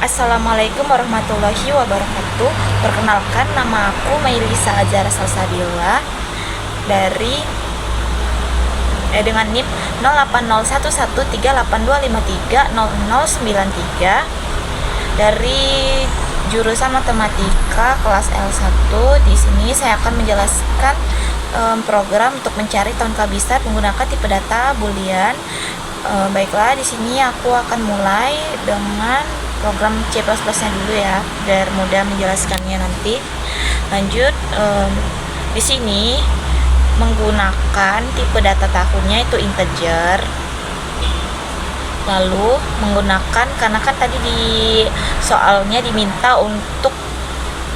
Assalamualaikum warahmatullahi wabarakatuh. Perkenalkan, nama aku Mailisa Azhara Salsabila dari dengan NIM 08011382530093 dari jurusan Matematika kelas L1. Di sini saya akan menjelaskan program untuk mencari tahun kabisat menggunakan tipe data Boolean. Baiklah, di sini aku akan mulai dengan program C++-nya dulu ya, biar mudah menjelaskannya nanti. Lanjut, di sini menggunakan tipe data tahunnya itu integer. Lalu menggunakan, karena kan tadi di soalnya diminta untuk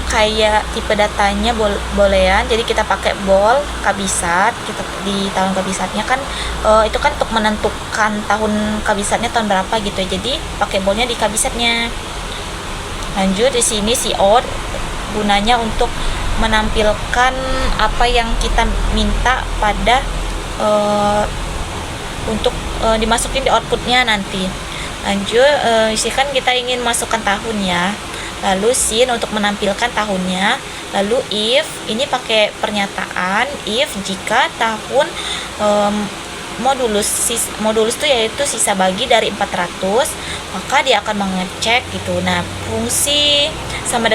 kayak tipe datanya boolean, jadi kita pakai bool kabisat. Kita di tahun kabisatnya kan itu kan untuk menentukan tahun kabisatnya tahun berapa gitu ya, jadi pakai boolnya di kabisatnya. Lanjut, di sini cout gunanya untuk menampilkan apa yang kita minta pada untuk dimasukin di outputnya nanti. Lanjut, kan kita ingin masukkan tahun ya, lalu sin untuk menampilkan tahunnya. Lalu if, ini pakai pernyataan if jika tahun modulus itu yaitu sisa bagi dari 400, maka dia akan mengecek gitu. Nah, fungsi sama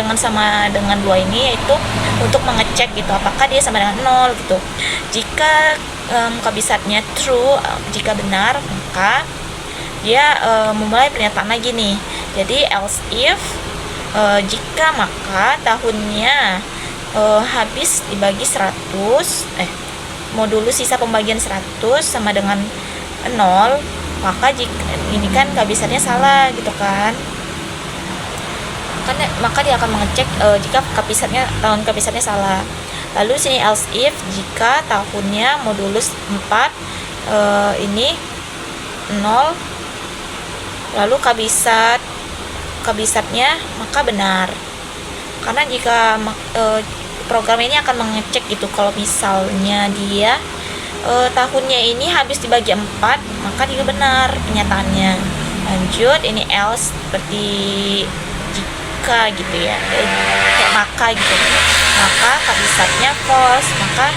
dengan 2 ini yaitu untuk mengecek gitu apakah dia sama dengan 0 gitu. Jika kabisatnya true, jika benar, maka dia memulai pernyataan lagi nih. Jadi else if, jika maka tahunnya habis dibagi 100, modulus sisa pembagian 100 sama dengan 0, maka ini kan kabisatnya salah gitu kan. Maka dia akan mengecek jika tahun kabisatnya salah. Lalu sini else if, jika tahunnya modulus 4 ini 0, lalu kabisatnya maka benar. Karena jika program ini akan mengecek gitu, kalau misalnya dia tahunnya ini habis dibagi 4, maka dia benar pernyataannya. Lanjut, ini else seperti jika gitu ya, kayak maka gitu, maka kabisatnya false, maka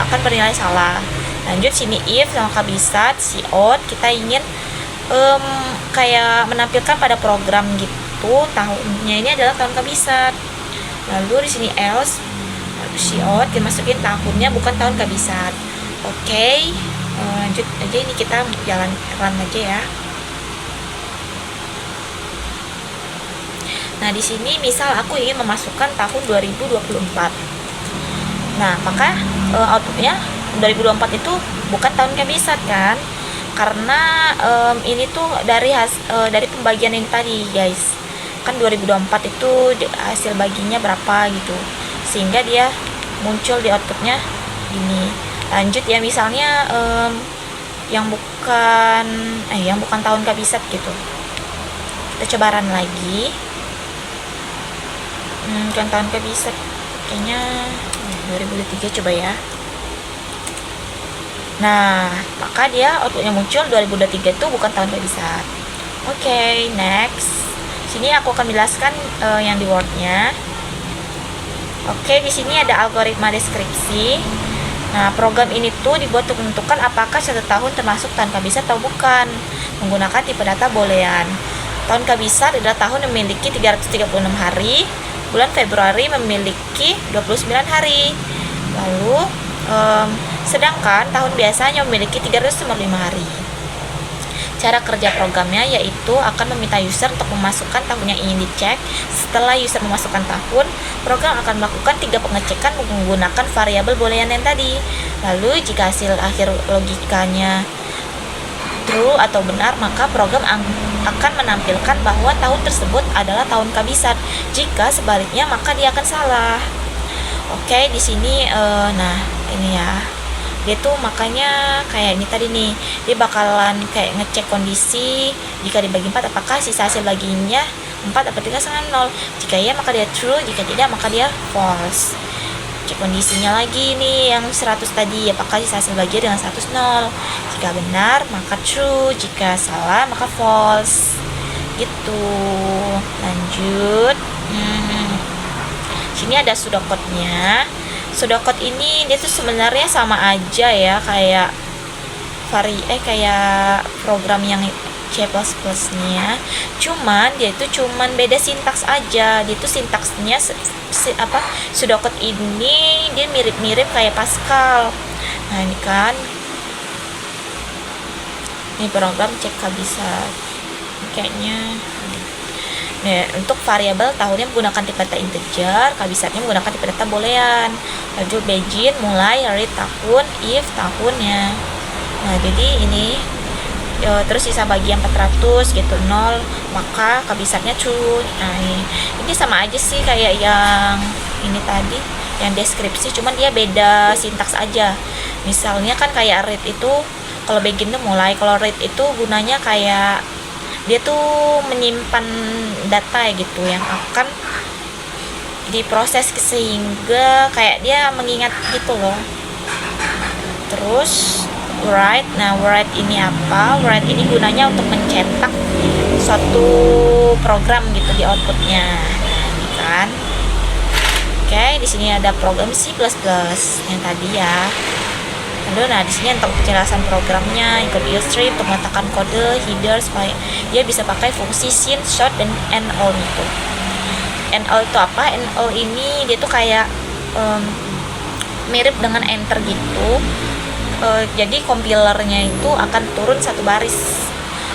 akan bernilai salah. Lanjut, sini if sama kabisat cout, kita ingin kayak menampilkan pada program gitu tahunnya ini adalah tahun kabisat. Lalu di sini else, lalu cout dimasukin tahunnya bukan tahun kabisat. Oke, lanjut aja, ini kita jalan run aja ya. Nah, di sini misal aku ingin memasukkan tahun 2024. Nah, maka outputnya 2024 itu bukan tahun kabisat kan? Karena ini tuh dari pembagian yang tadi guys, kan 2024 itu hasil baginya berapa gitu, sehingga dia muncul di outputnya gini. Lanjut ya, misalnya yang bukan tahun kabisat gitu, kita coba run lagi. Bukan tahun kabisat, kayaknya 2023, coba ya. Nah, maka dia outputnya muncul 2023 itu bukan tahun kabisat. Oke, next. Sini aku akan menjelaskan yang di Word-nya. Oke, di sini ada algoritma deskripsi. Nah, program ini tuh dibuat untuk menentukan apakah satu tahun termasuk tahun kabisat atau bukan, menggunakan tipe data Boolean. Tahun kabisat adalah tahun yang memiliki 336 hari, bulan Februari memiliki 29 hari. Lalu sedangkan tahun biasanya memiliki 355 hari. Cara kerja programnya yaitu akan meminta user untuk memasukkan tahun yang ingin dicek. Setelah user memasukkan tahun, program akan melakukan 3 pengecekan menggunakan variabel boolean yang tadi. Lalu jika hasil akhir logikanya true atau benar, maka program akan menampilkan bahwa tahun tersebut adalah tahun kabisat. Jika sebaliknya, maka dia akan salah. Oke, di sini nah ini ya, dia tuh makanya kayak ini tadi nih, dia bakalan kayak ngecek kondisi jika dibagi 4 apakah sisa hasil baginya 4 atau 3 sama 0. Jika ya maka dia true, jika tidak maka dia false. Cek kondisinya lagi nih yang 100 tadi, apakah sisa hasil bagian dengan 100 0. Jika benar maka true, jika salah maka false. gitu. Lanjut. Sini ada pseudocode-nya. Pseudocode ini dia tuh sebenarnya sama aja ya kayak kayak program yang C++ nya, cuman dia itu cuman beda sintaks aja. Dia itu sintaksnya pseudocode ini dia mirip-mirip kayak Pascal. Nah ini kan, ini program cek kabisat kayaknya. Nah, untuk variabel tahunnya menggunakan tipe data integer, kabisatnya menggunakan tipe data boolean. Lanjut begin mulai read tahun, if tahunnya. Nah jadi ini terus sisa bagian 400 gitu 0, maka kabisatnya true. Nah ini sama aja sih kayak yang ini tadi yang deskripsi, cuman dia beda sintaks aja. Misalnya kan kayak read itu kalau begin tuh mulai, kalau read itu gunanya kayak dia tuh menyimpan data ya gitu yang akan diproses sehingga kayak dia mengingat gitu loh. Terus write, nah write ini apa? Write ini gunanya untuk mencetak suatu program gitu di outputnya, ini kan. Oke, di sini ada program C++ yang tadi ya. Lalu nah di sini untuk penjelasan programnya, ikut illustrate untuk meletakkan kode header supaya dia bisa pakai fungsi sin, short, dan all itu. All itu apa? All ini dia tuh kayak mirip dengan enter gitu. Jadi compilernya itu akan turun satu baris.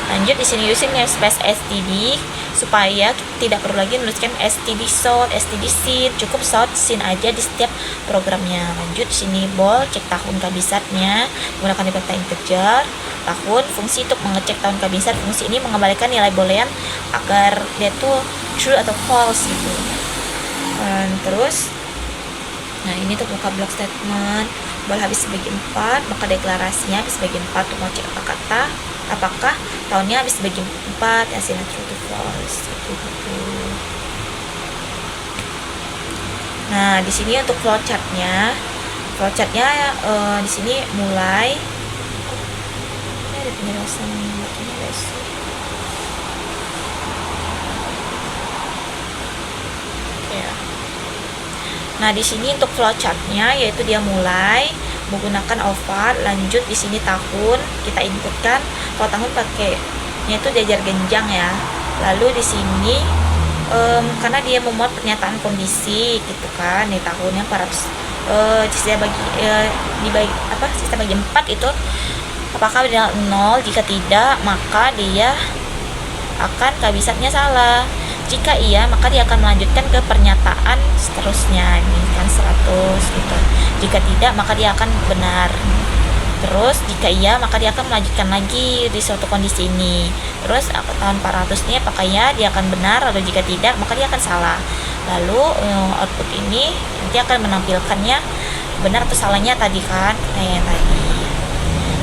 Lanjut di sini using namespace std supaya tidak perlu lagi menuliskan std short, std sin, cukup short sin aja di setiap programnya. Lanjut sini bol cek tahun kabisatnya menggunakan tipe data integer tahun, fungsi untuk mengecek tahun kabisat. Fungsi ini mengembalikan nilai boolean agar dia tuh true atau false gitu. Terus nah ini untuk buka block statement bol habis sebagai 4, maka deklarasinya habis sebagai 4 untuk mengecek apakah tahunnya habis sebagai 4 hasilnya true to false gitu. Nah di sini untuk flowchartnya di sini mulai ini ada penjelasan ini guys. Nah di sini untuk flowchartnya yaitu dia mulai menggunakan over, lanjut di sini tahun kita inputkan. Kalau tahun pakainya itu jajar genjang ya. Lalu di sini karena dia memuat pernyataan kondisi gitu kan, di tahunnya sisa bagi 4 itu apakah dia 0, jika tidak maka dia akan kabisatnya salah. Jika iya, maka dia akan melanjutkan ke pernyataan seterusnya, ini kan 100 gitu. Jika tidak, maka dia akan benar. Terus jika iya, maka dia akan melanjutkan lagi di suatu kondisi ini. Terus tahun 400 ini apakah ya dia akan benar, atau jika tidak, maka dia akan salah. Lalu output ini nanti akan menampilkannya benar atau salahnya tadi kan, kayak tadi.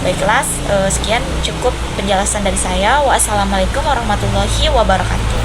Baiklah, sekian cukup penjelasan dari saya. Wassalamualaikum warahmatullahi wabarakatuh.